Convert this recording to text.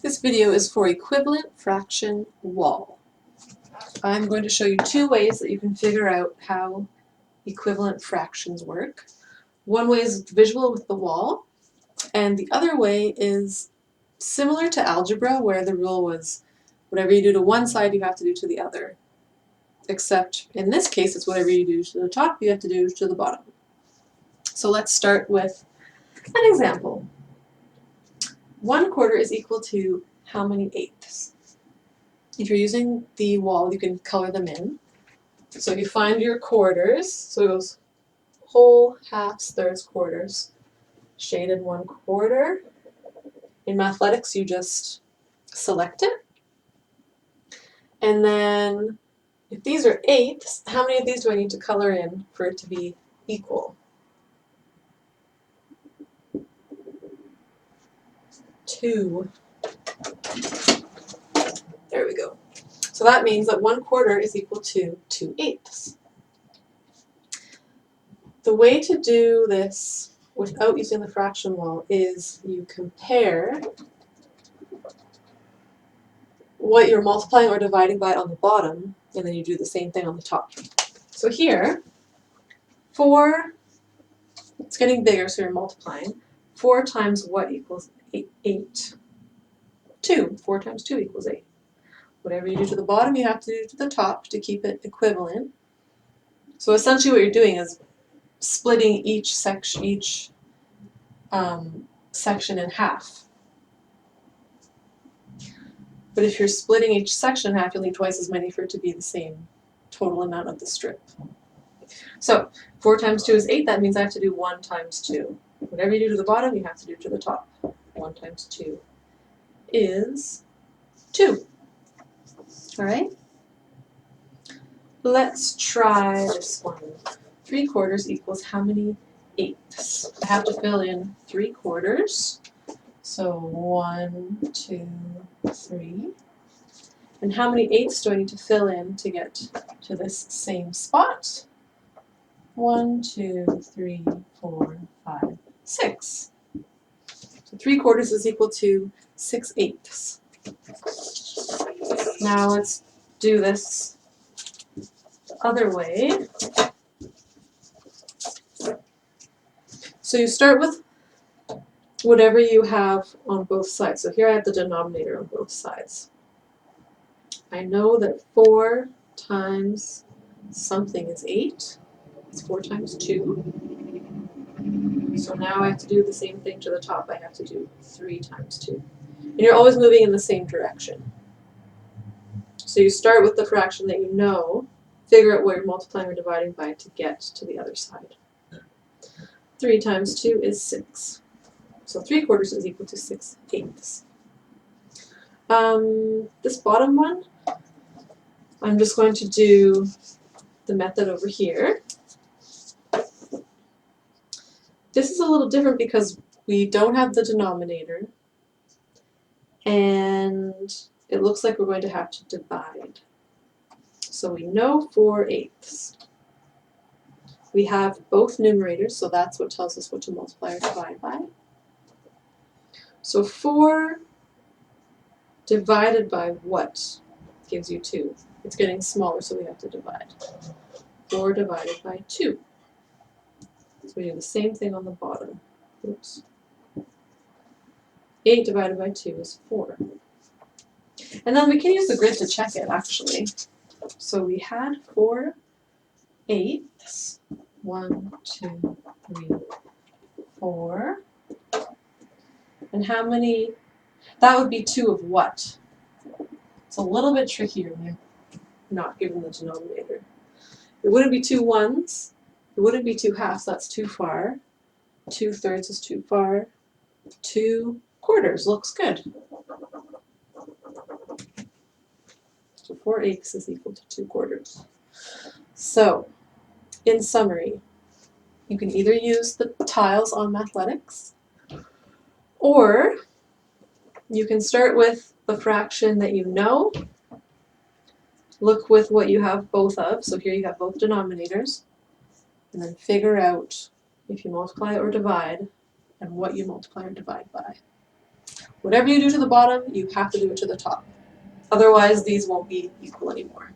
This video is for equivalent fraction wall. I'm going to show you two ways that you can figure out how equivalent fractions work. One way is visual with the wall, and the other way is similar to algebra, where the rule was whatever you do to one side you have to do to the other. Except in this case it's whatever you do to the top you have to do to the bottom. So let's start with an example. 1/4 is equal to how many eighths? If you're using the wall, you can color them in. So you find your quarters, so it goes whole, halves, thirds, quarters, shaded 1/4. In mathematics, you just select it. And then if these are eighths, how many of these do I need to color in for it to be equal? 2. There we go. So that means that 1/4 is equal to 2/8. The way to do this without using the fraction wall is you compare what you're multiplying or dividing by on the bottom, and then you do the same thing on the top. So here, 4, it's getting bigger, so you're multiplying. 4 times what equals 8? 2. 4 times 2 equals 8. Whatever you do to the bottom, you have to do to the top to keep it equivalent. So essentially what you're doing is splitting each section in half. But if you're splitting each section in half, you'll need twice as many for it to be the same total amount of the strip. So 4 times 2 is 8, that means I have to do 1 times 2. Whatever you do to the bottom, you have to do to the top. 1 times 2 is 2. Alright? Let's try this one. 3/4 equals how many eighths? I have to fill in 3/4. So 1, 2, 3. And how many eighths do I need to fill in to get to this same spot? 1, 2, 3, 4, 5, 6. So 3/4 is equal to 6/8. Now let's do this the other way. So you start with whatever you have on both sides. So here I have the denominator on both sides. I know that 4 times something is 8. It's 4 times 2. So now I have to do the same thing to the top. I have to do 3 times 2. And you're always moving in the same direction. So you start with the fraction that you know, figure out what you're multiplying or dividing by to get to the other side. 3 times 2 is 6. So 3/4 is equal to 6/8. This bottom one, I'm just going to do the method over here. This is a little different because we don't have the denominator, and it looks like we're going to have to divide. So we know 4/8. We have both numerators, so that's what tells us what to multiply or divide by. So 4 divided by what gives you 2? It's getting smaller, so we have to divide. 4 divided by 2. So we do the same thing on the bottom. Oops. 8 divided by 2 is 4. And then we can use the grid to check it, actually. So we had 4/8. 1, 2, 3, 4. And how many? That would be 2 of what? It's a little bit trickier when you're not given the denominator. It wouldn't be 2 ones. It wouldn't be 2 halves. That's too far. 2/3 is too far. 2/4 looks good. So 4/8 is equal to 2/4. So, in summary, you can either use the tiles on Mathletics, or you can start with the fraction that you know, look with what you have both of, so here you have both denominators, and then figure out if you multiply or divide, and what you multiply or divide by. Whatever you do to the bottom, you have to do it to the top. Otherwise, these won't be equal anymore.